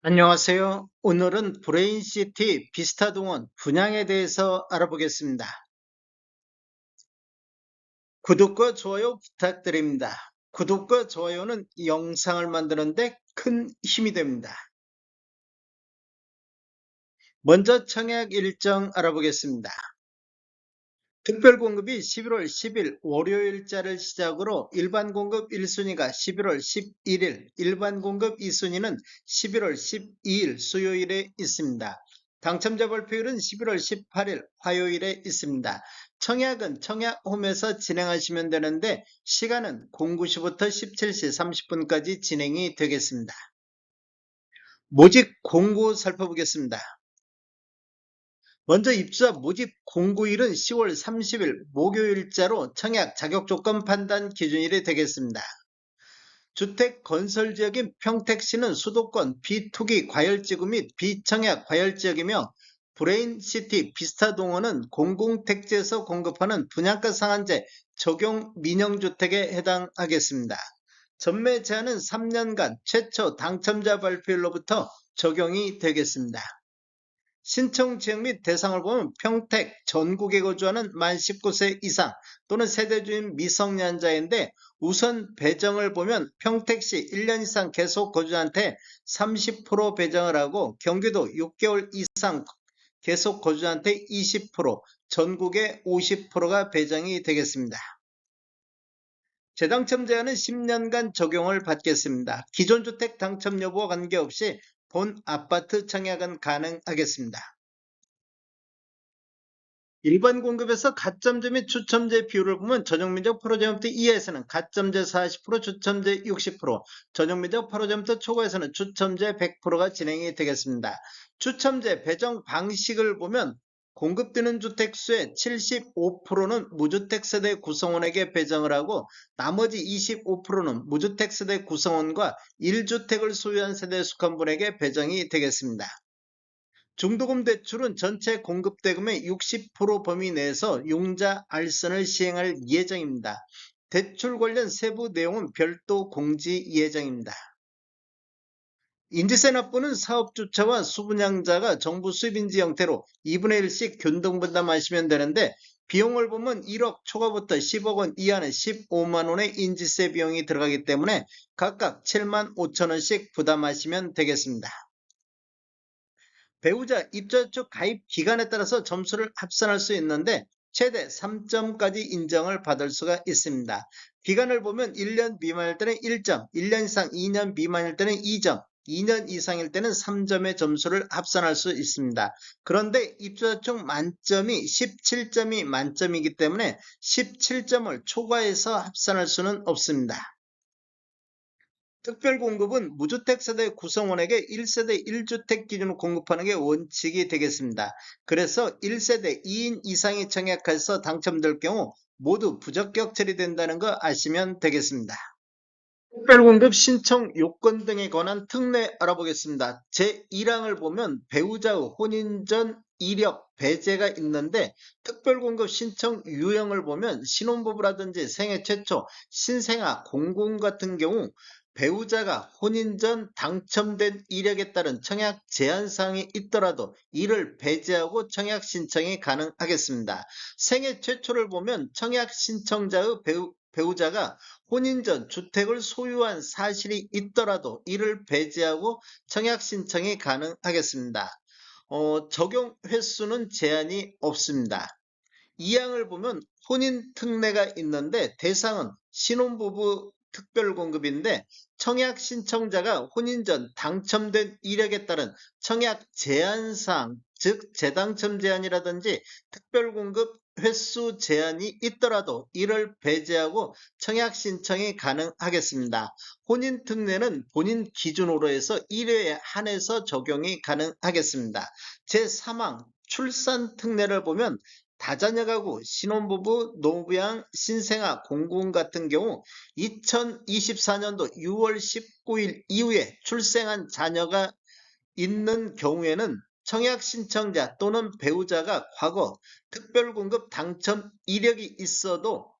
안녕하세요. 오늘은 브레인시티 비스타동원 분양에 대해서 알아보겠습니다. 구독과 좋아요 부탁드립니다. 구독과 좋아요는 이 영상을 만드는데 큰 힘이 됩니다. 먼저 청약 일정 알아보겠습니다. 특별공급이 11월 10일 월요일자를 시작으로 일반 공급 1순위가 11월 11일, 일반 공급 2순위는 11월 12일 수요일에 있습니다. 당첨자 발표일은 11월 18일 화요일에 있습니다. 청약은 청약홈에서 진행하시면 되는데 시간은 09시부터 17시 30분까지 진행이 되겠습니다. 모집 공고 살펴보겠습니다. 먼저 입주자 모집 공고일은 10월 30일 목요일자로 청약 자격조건 판단 기준일이 되겠습니다. 주택 건설 지역인 평택시는 수도권 비투기 과열지구 및 비청약 과열지역이며 브레인시티 비스타동원은 공공택지에서 공급하는 분양가 상한제 적용 민영주택에 해당하겠습니다. 전매 제한은 3년간 최초 당첨자 발표일로부터 적용이 되겠습니다. 신청 지역 및 대상을 보면 평택, 전국에 거주하는 만 19세 이상 또는 세대주인 미성년자인데 우선 배정을 보면 평택시 1년 이상 계속 거주자한테 30% 배정을 하고 경기도 6개월 이상 계속 거주자한테 20%, 전국에 50%가 배정이 되겠습니다. 재당첨 제한은 10년간 적용을 받겠습니다. 기존 주택 당첨 여부와 관계없이 본 아파트 청약은 가능하겠습니다. 일반 공급에서 가점제 및 추첨제 비율을 보면 전용면적 프로젝트 이하에서는 가점제 40%, 추첨제 60%, 전용면적 프로젝트 초과에서는 추첨제 100%가 진행이 되겠습니다. 추첨제 배정 방식을 보면 공급되는 주택수의 75%는 무주택 세대 구성원에게 배정을 하고 나머지 25%는 무주택 세대 구성원과 1주택을 소유한 세대에 속한 분에게 배정이 되겠습니다. 중도금 대출은 전체 공급대금의 60% 범위 내에서 융자 알선을 시행할 예정입니다. 대출 관련 세부 내용은 별도 공지 예정입니다. 인지세 납부는 사업주체와 수분양자가 정부 수입인지 형태로 2분의 1씩 균등분담하시면 되는데 비용을 보면 1억 초과부터 10억 원 이하는 15만 원의 인지세 비용이 들어가기 때문에 각각 7만 5천 원씩 부담하시면 되겠습니다. 배우자 입주자 가입 기간에 따라서 점수를 합산할 수 있는데 최대 3점까지 인정을 받을 수가 있습니다. 기간을 보면 1년 미만일 때는 1점, 1년 이상 2년 미만일 때는 2점, 2년 이상일 때는 3점의 점수를 합산할 수 있습니다. 그런데 입주자 총 만점이 17점이 만점이기 때문에 17점을 초과해서 합산할 수는 없습니다. 특별공급은 무주택 세대 구성원에게 1세대 1주택 기준으로 공급하는 게 원칙이 되겠습니다. 그래서 1세대 2인 이상이 청약해서 당첨될 경우 모두 부적격 처리된다는 거 아시면 되겠습니다. 특별공급 신청 요건 등에 관한 특례 알아보겠습니다. 제1항을 보면 배우자의 혼인 전 이력 배제가 있는데 특별공급 신청 유형을 보면 신혼부부라든지 생애 최초 신생아 공공 같은 경우 배우자가 혼인 전 당첨된 이력에 따른 청약 제한사항이 있더라도 이를 배제하고 청약 신청이 가능하겠습니다. 생애 최초를 보면 청약 신청자의 배우자가 혼인 전 주택을 소유한 사실이 있더라도 이를 배제하고 청약 신청이 가능하겠습니다. 적용 횟수는 제한이 없습니다. 2항을 보면 혼인 특례가 있는데 대상은 신혼부부 특별공급인데 청약 신청자가 혼인 전 당첨된 이력에 따른 청약 제한사항, 즉 재당첨 제한이라든지 특별공급 횟수 제한이 있더라도 이를 배제하고 청약 신청이 가능하겠습니다. 혼인 특례는 본인 기준으로 해서 1회에 한해서 적용이 가능하겠습니다. 제3항 출산 특례를 보면 다자녀 가구, 신혼부부, 노부양, 신생아, 공공 같은 경우 2024년도 6월 19일 이후에 출생한 자녀가 있는 경우에는 청약 신청자 또는 배우자가 과거 특별공급 당첨 이력이 있어도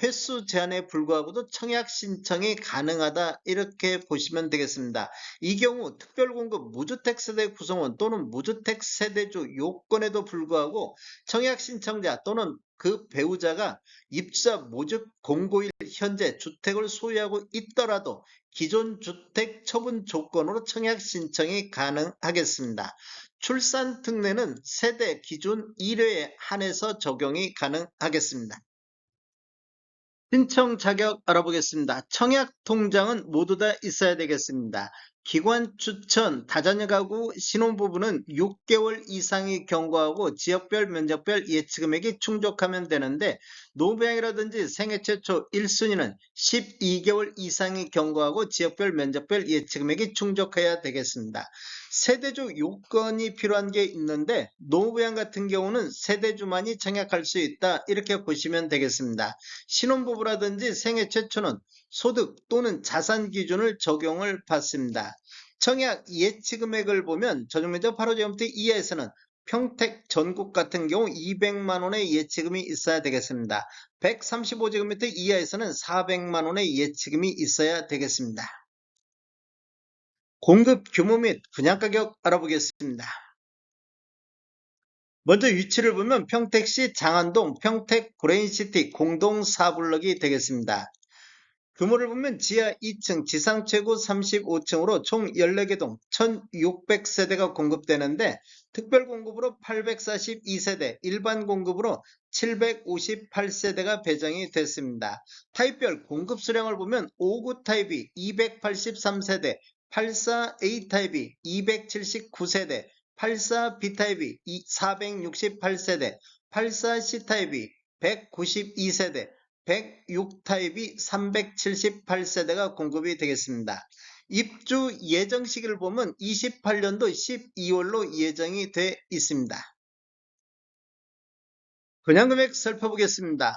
횟수 제한에 불구하고도 청약 신청이 가능하다 이렇게 보시면 되겠습니다. 이 경우 특별공급 무주택 세대 구성원 또는 무주택 세대주 요건에도 불구하고 청약 신청자 또는 그 배우자가 입주자 모집 공고일 현재 주택을 소유하고 있더라도 기존 주택 처분 조건으로 청약 신청이 가능하겠습니다. 출산 특례는 세대 기준 1회에 한해서 적용이 가능하겠습니다. 신청 자격 알아보겠습니다. 청약 통장은 모두 다 있어야 되겠습니다. 기관 추천, 다자녀 가구, 신혼부부는 6개월 이상이 경과하고 지역별 면적별 예치금액이 충족하면 되는데 노부양이라든지 생애 최초 1순위는 12개월 이상이 경과하고 지역별 면적별 예치금액이 충족해야 되겠습니다. 세대주 요건이 필요한 게 있는데 노부양 같은 경우는 세대주만이 청약할 수 있다 이렇게 보시면 되겠습니다. 신혼부부라든지 생애 최초는 소득 또는 자산 기준을 적용을 받습니다. 청약 예치금액을 보면 저중면적 8호제곱미터 이하에서는 평택 전국 같은 경우 200만원의 예치금이 있어야 되겠습니다. 135제곱미터 이하에서는 400만원의 예치금이 있어야 되겠습니다. 공급 규모 및 분양가격 알아보겠습니다. 먼저 위치를 보면 평택시 장안동 평택 브레인시티 공동 4블럭이 되겠습니다. 규모를 보면 지하 2층, 지상 최고 35층으로 총 14개 동 1600세대가 공급되는데 특별 공급으로 842세대, 일반 공급으로 758세대가 배정이 됐습니다. 타입별 공급 수량을 보면 5구 타입이 283세대, 84A 타입이 279세대, 84B 타입이 468세대, 84C 타입이 192세대, 106 타입이 378세대가 공급이 되겠습니다. 입주 예정 시기를 보면 28년도 12월로 예정이 돼 있습니다. 분양금액 살펴보겠습니다.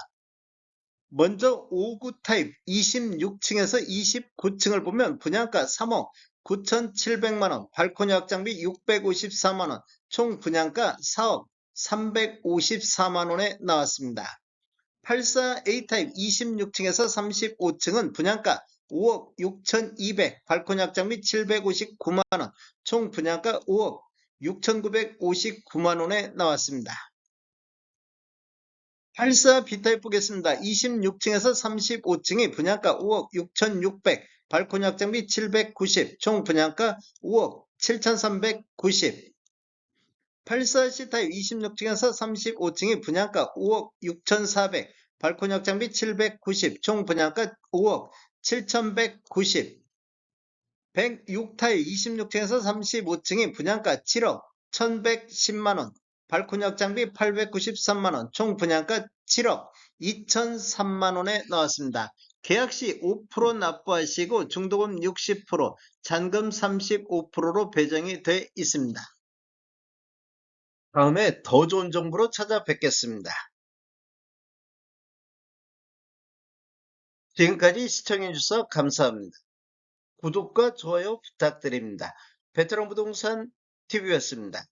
먼저 5구 타입 26층에서 29층을 보면 분양가 3억 9,700만원, 발코니 확장비 654만원, 총 분양가 4억 354만원에 나왔습니다. 84A 타입 26층에서 35층은 분양가 5억 6,200, 발코니 확장비 759만원, 총 분양가 5억 6,959만원에 나왔습니다. 84B 타입 보겠습니다. 26층에서 35층이 분양가 5억 6,600, 발코니 확장비 790, 총 분양가 5억 7,390. 84C 타입 26층에서 35층이 분양가 5억 6,400, 발코니 확장비 790, 총 분양가 5억 7,190. 106 타입 26층에서 35층이 분양가 7억 1,110만원, 발코니 확장비 893만원, 총 분양가 7억 2,003만원에 나왔습니다. 계약시 5% 납부하시고 중도금 60%, 잔금 35%로 배정이 돼 있습니다. 다음에 더 좋은 정보로 찾아뵙겠습니다. 지금까지 시청해주셔서 감사합니다. 구독과 좋아요 부탁드립니다. 베테랑 부동산 TV였습니다.